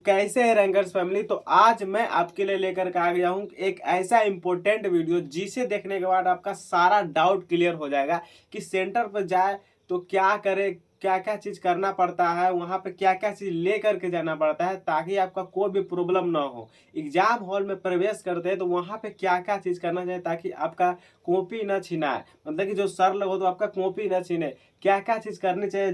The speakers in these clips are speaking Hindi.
कैसे है रैंकर्स फैमिली। तो आज मैं आपके लिए लेकर के आ गया हूँ एक ऐसा इंपॉर्टेंट वीडियो जिसे देखने के बाद आपका सारा डाउट क्लियर हो जाएगा कि सेंटर पर जाए तो क्या करे, क्या क्या चीज करना पड़ता है, वहां पे क्या क्या चीज ले करके जाना पड़ता है ताकि आपका कोई भी प्रॉब्लम ना हो। एग्जाम हॉल में प्रवेश करते हैं तो वहां पे क्या क्या चीज करना चाहिए ताकि आपका कॉपी ना छिनाए, मतलब कि जो सर लोग हो तो आपका कॉपी ना छीने। क्या क्या चीज करनी चाहिए,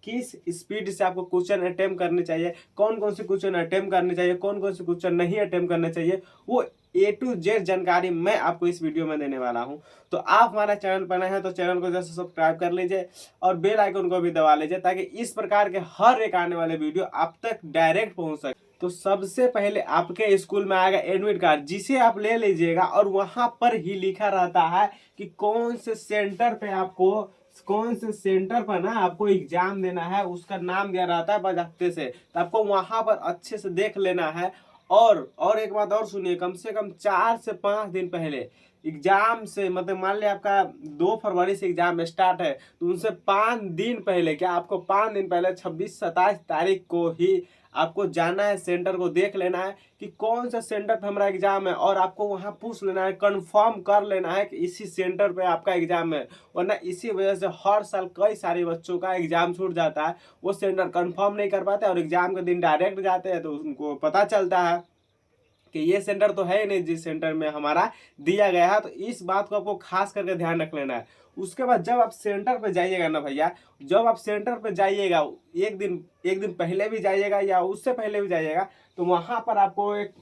किस स्पीड से आपको क्वेश्चन अटेम्प्ट करनी चाहिए, कौन कौन से क्वेश्चन अटेम्प्ट करने चाहिए, कौन कौन से क्वेश्चन नहीं अटेम्प्ट करने चाहिए, वो A to Z जानकारी मैं आपको इस वीडियो में देने वाला हूं। तो आप हमारा चैनल पर नए हैं तो चैनल को जैसे सब्सक्राइब कर लीजिए और बेल आइकन को भी दबा लीजिए ताकि इस प्रकार के हर एक आने वाले वीडियो आप तक डायरेक्ट पहुंच सके। तो सबसे पहले आपके स्कूल में आएगा एडमिट कार्ड, जिसे आप ले लीजिएगा और वहां पर ही लिखा रहता है कि कौन से सेंटर पर ना आपको एग्जाम देना है, उसका नाम दिया रहता है बजाते से। तो आपको वहां पर अच्छे से देख लेना है। और एक बात और सुनिए, कम से कम 4 से 5 दिन पहले एग्जाम से, मतलब मान लिया आपका 2 फरवरी से एग्जाम स्टार्ट है तो उनसे 5 दिन पहले, क्या आपको 5 दिन पहले 26-27 तारीख को ही आपको जाना है, सेंटर को देख लेना है कि कौन सा सेंटर पे हमारा एग्जाम है और आपको वहां पूछ लेना है, कंफर्म कर लेना है कि इसी सेंटर पे आपका एग्जाम है। वरना इसी वजह से हर साल कई सारे बच्चों का एग्जाम छूट जाता है, वो सेंटर कंफर्म नहीं कर पाते और एग्जाम के दिन डायरेक्ट जाते हैं तो उनको पता चलता है कि ये सेंटर तो है ही नहीं जिस सेंटर में हमारा दिया गया है। तो इस बात को आपको खास करके ध्यान रख लेना है। उसके बाद जब आप सेंटर पे जाइएगा ना भैया, जब आप सेंटर पे जाइएगा, एक दिन पहले भी जाइएगा या उससे पहले भी जाइएगा, तो वहां पर आपको एक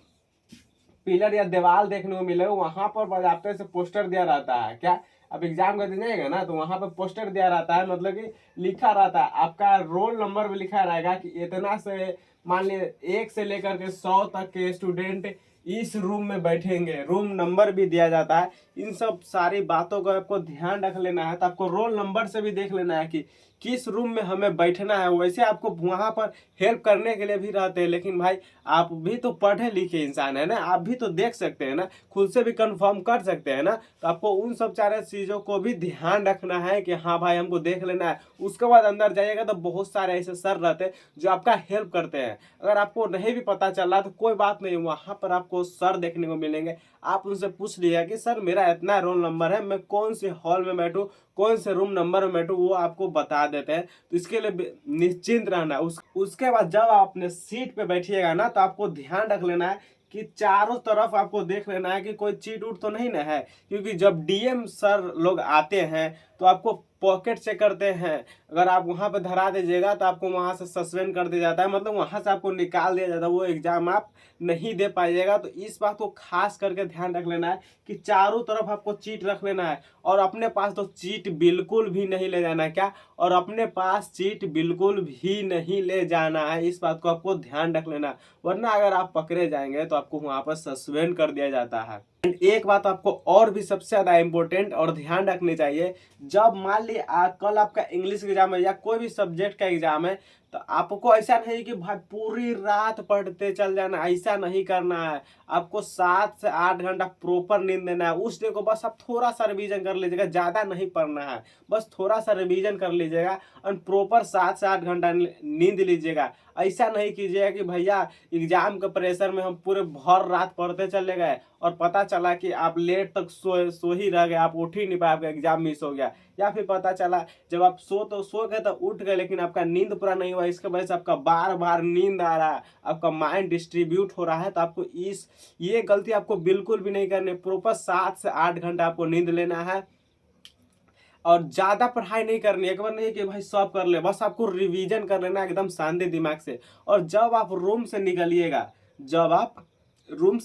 पिलर या दीवार देखने को मिलेगा। वहां पर बजाते से पोस्टर दिया रहता है। क्या अब एग्जाम का दिन जाएगा ना तो वहां पर पोस्टर दिया रहता है, मतलब कि लिखा रहता है, आपका रोल नंबर भी लिखा रहेगा कि इतना से, मान लीजिए 1 से लेकर के 100 तक के स्टूडेंट इस रूम में बैठेंगे, रूम नंबर भी दिया जाता है। इन सब सारी बातों का आपको ध्यान रख लेना है। तो आपको रोल नंबर से भी देख लेना है कि किस रूम में हमें बैठना है। वैसे आपको वहां पर हेल्प करने के लिए भी रहते हैं, लेकिन भाई आप भी तो पढ़े लिखे इंसान है ना, आप भी तो देख सकते हैं ना, खुद से भी कंफर्म कर सकते हैं ना। तो आपको उन सब सारे चीजों को भी ध्यान रखना है कि हाँ भाई हमको देख लेना है। उसके बाद अंदर जाइएगा तो बहुत सारे ऐसे सर रहते हैं जो आपका हेल्प करते हैं। अगर आपको नहीं भी पता चल रहा तो कोई बात नहीं, वहां पर आपको सर देखने को मिलेंगे। आप उनसे पूछ लिया कि सर मेरा इतना रोल नंबर है, मैं कौन से हॉल में बैठूं, कौन से रूम नंबर में बैठूं, वो आपको बता देते हैं। तो इसके लिए निश्चिंत रहना। उसके बाद जब आप अपने सीट पे बैठिएगा ना तो आपको ध्यान रख लेना है कि चारों तरफ आपको देख लेना है कि कोई चीट उट तो नहीं ना है, क्योंकि जब DM सर लोग आते हैं तो आपको पॉकेट चेक करते हैं। अगर आप वहां पे धरा दीजिएगा तो आपको वहां से सस्पेंड कर दिया जाता है, मतलब वहां से आपको निकाल दिया जाता है, वो एग्जाम आप नहीं दे पाइएगा। तो इस बात को खास करके ध्यान रख लेना है कि चारों तरफ आपको चीट रख लेना है और अपने पास तो चीट बिल्कुल भी नहीं ले जाना है। क्या, और अपने पास चीट बिल्कुल भी नहीं ले जाना है, इस बात को आपको ध्यान रख लेना। वरना अगर आप पकड़े जाएंगे तो आपको वहां पर सस्पेंड कर दिया जाता है। एक बात आपको और भी सबसे ज्यादा इंपॉर्टेंट और ध्यान रखनी चाहिए, जब मान ली कल आपका इंग्लिश एग्जाम है या कोई भी सब्जेक्ट का एग्जाम है, तो आपको ऐसा नहीं कि भाई पूरी रात पढ़ते चल जाना, ऐसा नहीं करना है। आपको 7 से 8 घंटा प्रॉपर नींद देना है। उस डे को बस आप थोड़ा सा रिवीजन कर लीजिएगा, ज्यादा नहीं पढ़ना है, बस थोड़ा सा रिवीजन कर लीजिएगा और प्रॉपर 7 से 8 घंटा नींद लीजिएगा। ऐसा नहीं कीजिएगा कि भैया एग्जाम के प्रेशर में हम पूरे भर रात पढ़ते चले गए और पता चला कि आप लेट तक सो ही रह गए, आप उठ ही नहीं पाए, आपका एग्जाम मिस हो गया। या फिर पता चला जब आप सो गए तो उठ गए लेकिन आपका नींद पूरा नहीं हुआ, इसके वजह से आपका बार बार नींद आ रहा है, आपका माइंड डिस्ट्रीब्यूट हो रहा है। तो आपको ये गलती आपको बिल्कुल भी नहीं करनी। प्रॉपर 7 से 8 घंटा आपको नींद लेना है और ज्यादा पढ़ाई नहीं करनी। एक बार नहीं कि भाई सब कर ले, बस आपको रिवीजन कर लेना एकदम शांति दिमाग से। और जब आप रूम से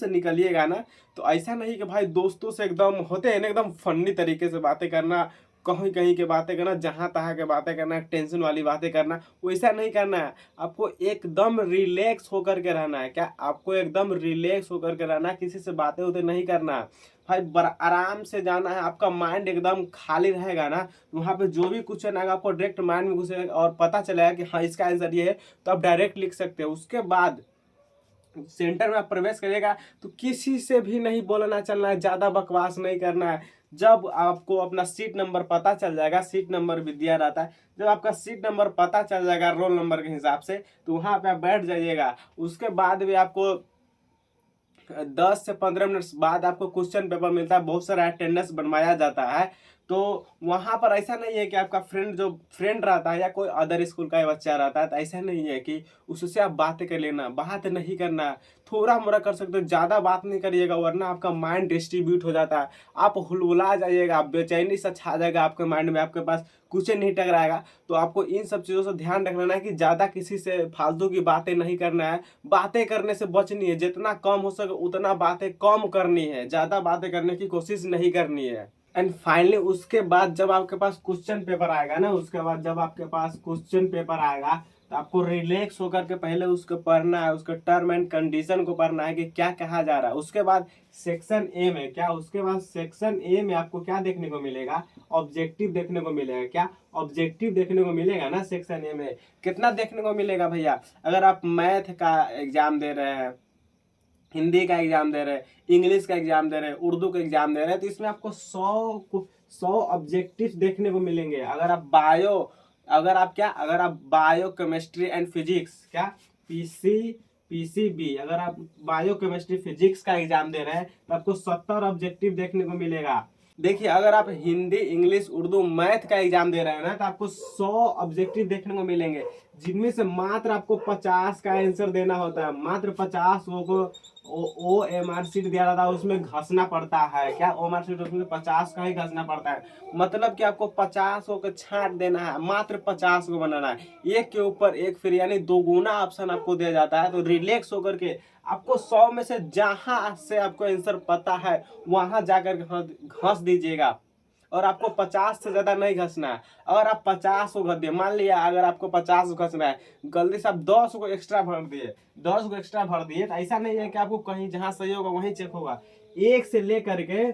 निकलिएगा ना तो ऐसा नहीं कि भाई दोस्तों से एकदम होते हैं ना, एकदम फनी तरीके से बातें करना, कहीं कहीं के बातें करना, जहां तहां के बातें करना, टेंशन वाली बातें करना, वैसा नहीं करना है। आपको एकदम रिलैक्स होकर के रहना है। क्या, आपको एकदम रिलैक्स होकर के रहना है, किसी से बातें होते नहीं करना है भाई, आराम से जाना है। आपका माइंड एकदम खाली रहेगा ना, वहां पे जो भी क्वेश्चन आएगा आपको डायरेक्ट माइंड में घुसेगा और पता चलेगा कि हाँ इसका आंसर ये है, तो आप डायरेक्ट लिख सकते हो। उसके बाद सेंटर में आप प्रवेश करिएगा तो किसी से भी नहीं बोलना चलना है, ज्यादा बकवास नहीं करना है। जब आपको अपना सीट नंबर पता चल जाएगा, सीट नंबर भी दिया रहता है, जब आपका सीट नंबर पता चल जाएगा रोल नंबर के हिसाब से, तो वहाँ पे आप बैठ जाइएगा। उसके बाद भी आपको 10 से 15 मिनट बाद आपको क्वेश्चन पेपर मिलता है, बहुत सारा अटेंडेंस बनवाया जाता है। तो वहां पर ऐसा नहीं है कि आपका जो फ्रेंड रहता है या कोई अदर स्कूल का बच्चा रहता है, तो ऐसा नहीं है कि उससे आप बातें कर लेना, बात नहीं करना, थोड़ा मोड़ा कर सकते हो, ज्यादा बात नहीं करिएगा वरना आपका माइंड डिस्ट्रीब्यूट हो जाता है, आप हुलहुला जाइएगा, बेचैनी सा छा जाएगा आपके माइंड में, आपके पास कुछ नहीं टकराएगा। तो आपको इन सब चीजों से ध्यान रखना है कि ज्यादा किसी से फालतू की बातें नहीं करना है, बातें करने से बचनी है, जितना कम हो सके उतना बातें कम करनी है, ज्यादा बातें करने की कोशिश नहीं करनी है। एंड फाइनली उसके बाद जब आपके पास क्वेश्चन पेपर आएगा ना, उसके बाद जब आपके पास क्वेश्चन पेपर आएगा, तो आपको रिलैक्स होकर के पहले उसको पढ़ना है, उसके टर्म एंड कंडीशन को पढ़ना है कि क्या कहा जा रहा है। उसके बाद सेक्शन ए में क्या, उसके बाद सेक्शन ए में आपको क्या देखने को मिलेगा, ऑब्जेक्टिव देखने को मिलेगा। क्या ऑब्जेक्टिव देखने को मिलेगा ना सेक्शन ए में? कितना देखने को मिलेगा भैया? अगर आप मैथ का एग्जाम दे रहे हैं, हिंदी का एग्जाम दे रहे हैं, इंग्लिश का एग्जाम दे रहे हैं, उर्दू का एग्जाम दे रहे हैं, तो इसमें आपको 100 ऑब्जेक्टिव देखने को मिलेंगे। अगर आप बायो केमिस्ट्री एंड फिजिक्स, क्या पीसीबी, अगर आप बायो केमिस्ट्री फिजिक्स का एग्जाम दे रहे हैं तो आपको 70 ऑब्जेक्टिव देखने को मिलेगा। देखिए अगर आप हिंदी इंग्लिश उर्दू मैथ का एग्जाम दे रहे हैं ना, तो आपको 100 ऑब्जेक्टिव देखने को मिलेंगे, जिनमें से मात्र आपको 50 का आंसर देना होता है। मात्र 50 को OMR शीट दिया जाता है, उसमें घसना पड़ता है। क्या OMR शीट, उसमें 50 का ही घसना पड़ता है। मतलब कि आपको 50 को छांट देना है, मात्र 50 को बनाना है, एक के ऊपर एक, फिर यानी दोगुना ऑप्शन आपको दिया जाता है। तो रिलैक्स होकर के आपको 100 में से जहां से आपको आंसर पता है वहां जाकर घस दीजिएगा, और आपको 50 से ज्यादा नहीं घसना है। अगर आप 50 को घस दिए, मान लिया अगर आपको 50 को घसना है, गलती से आप 10 को एक्स्ट्रा भर दिए, 10 को एक्स्ट्रा भर दिए, तो ऐसा नहीं है कि आपको कहीं जहां सही होगा वहीं चेक होगा। एक से लेकर के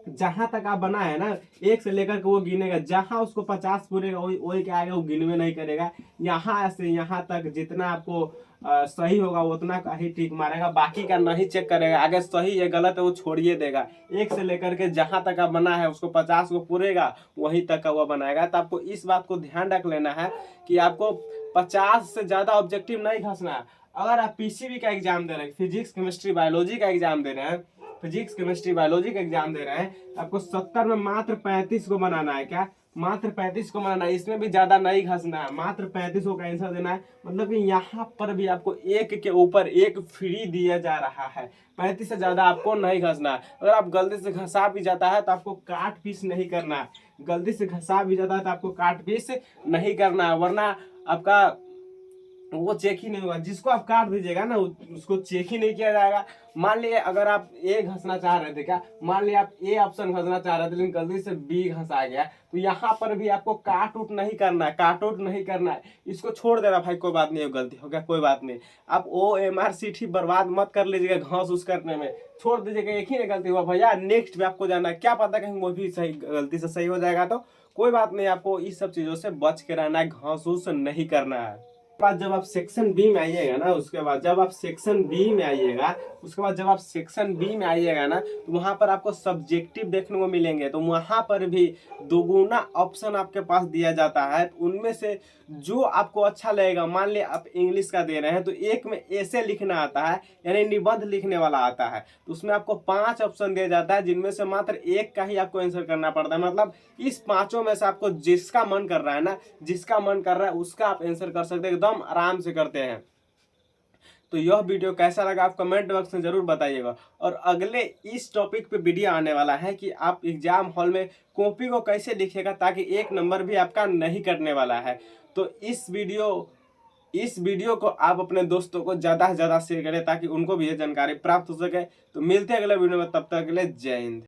जहां तक आप बना है ना, एक से लेकर के वो गिनेगा, जहां उसको 50 पूरेगा वही क्या आएगा, वो गिनवे नहीं करेगा। यहाँ से यहाँ तक जितना आपको सही होगा उतना का ही टिक मारेगा, बाकी का नहीं चेक करेगा, आगे सही है गलत है वो छोड़िए देगा। एक से लेकर के जहां तक आप बना है उसको 50 को पूरेगा, वहीं तक का वो बनाएगा। तो आपको इस बात को ध्यान रख लेना है कि आपको 50 से ज्यादा ऑब्जेक्टिव नहीं घसना है। अगर आप पीसीबी का एग्जाम दे रहे हैं, फिजिक्स केमिस्ट्री बायोलॉजी का एग्जाम दे रहे हैं, फिजिक्स केमिस्ट्री बायोलॉजी का एग्जाम दे रहे हैं, आपको 70 में मात्र 35 को बनाना है। क्या मात्र 35 को बनाना है, इसमें भी ज्यादा नहीं घसना है, मात्र 35 को आंसर देना है। मतलब कि यहाँ पर भी आपको एक के ऊपर एक फ्री दिया जा रहा है, 35 से ज्यादा आपको नहीं घसना है। अगर आप गलती से घसा भी जाता है तो आपको काट पीस नहीं करना है, गलती से घसा भी जाता है तो आपको काट पीस नहीं करना है, वरना आपका वो चेक ही नहीं होगा। जिसको आप काट दीजिएगा ना उसको चेक ही नहीं किया जाएगा। मान लिया अगर आप ए घसना चाह रहे थे, क्या मान लिया आप ए ऑप्शन घसना चाह रहे थे लेकिन गलती से बी घसा गया, तो यहाँ पर भी आपको काट उट नहीं करना है, काट उट नहीं करना है, इसको छोड़ देना, भाई कोई बात नहीं, गलती हो गया कोई बात नहीं। आप OMR शीट ही बर्बाद मत कर लीजिएगा घास उस करने में, छोड़ दीजिएगा, एक ही ना गलती हुआ भैया, नेक्स्ट पे आपको जाना है, क्या पता कहीं वो भी सही गलती से सही हो जाएगा, तो कोई बात नहीं, आपको इस सब चीजों से बच के रहना है, घास उस नहीं करना है। बाद जब आप सेक्शन बी में आइएगा ना, उसके बाद जब आप सेक्शन बी में आइएगा, उसके बाद जब आप सेक्शन बी में आइएगा ना, तो वहां पर आपको सब्जेक्टिव देखने को मिलेंगे। तो वहां पर भी दोगुना ऑप्शन आपके पास दिया जाता है, तो उनमें से जो आपको अच्छा लगेगा, मान लिया आप इंग्लिश का दे रहे हैं तो एक में ऐसे लिखना आता है, यानी निबंध लिखने वाला आता है, तो उसमें आपको 5 ऑप्शन दिया जाता है, जिनमें से मात्र एक का ही आपको आंसर करना पड़ता है। मतलब इस पांचों में से आपको जिसका मन कर रहा है ना, जिसका मन कर रहा है उसका आप आंसर कर सकते हैं, एकदम आराम से करते हैं। तो यह वीडियो कैसा लगा आप कमेंट बॉक्स में जरूर बताइएगा। और अगले इस टॉपिक पे वीडियो आने वाला है कि आप एग्जाम हॉल में कॉपी को कैसे लिखेगा ताकि एक नंबर भी आपका नहीं कटने वाला है। तो इस वीडियो को आप अपने दोस्तों को ज्यादा से ज्यादा शेयर करें ताकि उनको भी ये जानकारी प्राप्त हो सके। तो मिलते हैं अगले वीडियो में, तब तक के लिए जय हिंद।